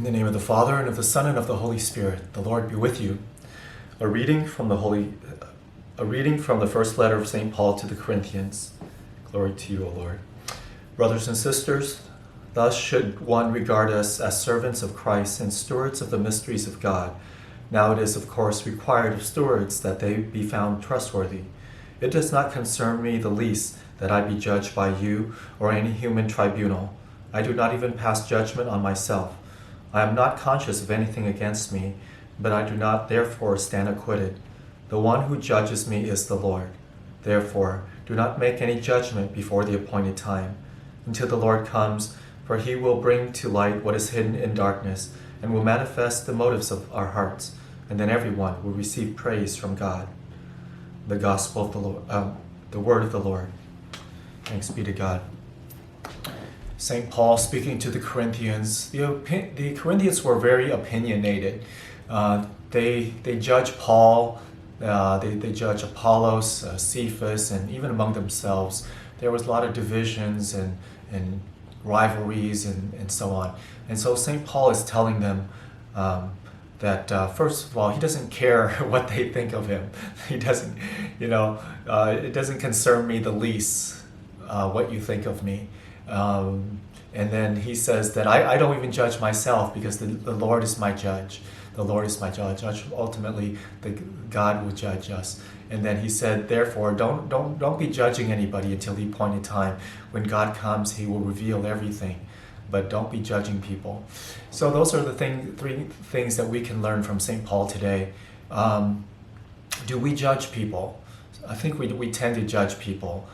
the name of the Father, and of the Son, and of the Holy Spirit. The Lord be with you. A reading from the first letter of St. Paul to the Corinthians. Glory to you, O Lord. Brothers and sisters, thus should one regard us as servants of Christ and stewards of the mysteries of God. Now it is, of course, required of stewards that they be found trustworthy. It does not concern me the least that I be judged by you or any human tribunal. I do not even pass judgment on myself. I am not conscious of anything against me, but I do not therefore stand acquitted. The one who judges me is the Lord. Therefore, do not make any judgment before the appointed time, until the Lord comes, for he will bring to light what is hidden in darkness, and will manifest the motives of our hearts, and then everyone will receive praise from God. The Gospel of the Lord, the Word of the Lord. Thanks be to God. St. Paul speaking to the Corinthians. The Corinthians were very opinionated. They judge Paul, they judge Apollos, Cephas, and even among themselves. There was a lot of divisions and rivalries and so on. And so St. Paul is telling them that first of all, he doesn't care what they think of him. He doesn't, it doesn't concern me the least what you think of me. And then he says that I don't even judge myself because the Lord is my judge. The Lord is my judge. Ultimately, God will judge us. And then he said, therefore, don't be judging anybody until the appointed time. When God comes, he will reveal everything. But don't be judging people. So those are the three things that we can learn from St. Paul today. Do we judge people? I think we tend to judge people.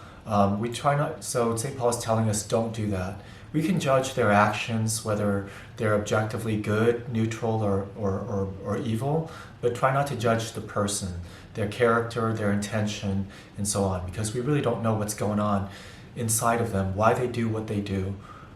We try not. So St. Paul is telling us, don't do that. We can judge their actions, whether they're objectively good, neutral, or evil, but try not to judge the person, their character, their intention, and so on, because we really don't know what's going on inside of them, why they do what they do.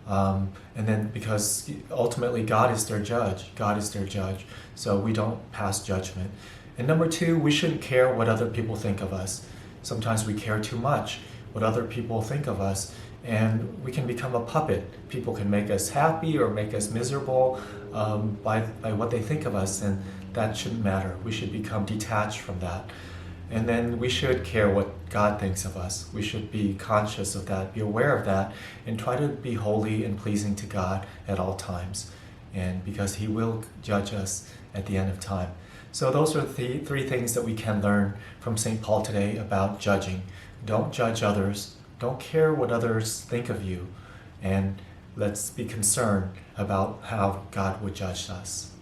And then because ultimately God is their judge. God is their judge. So we don't pass judgment. And number two, we shouldn't care what other people think of us. Sometimes we care too much what other people think of us, and we can become a puppet. People can make us happy or make us miserable by what they think of us, and that shouldn't matter. We should become detached from that. And then we should care what God thinks of us. We should be conscious of that, be aware of that, and try to be holy and pleasing to God at all times. And because he will judge us at the end of time. So those are the three things that we can learn from St. Paul today about judging. Don't judge others. Don't care what others think of you. And let's be concerned about how God would judge us.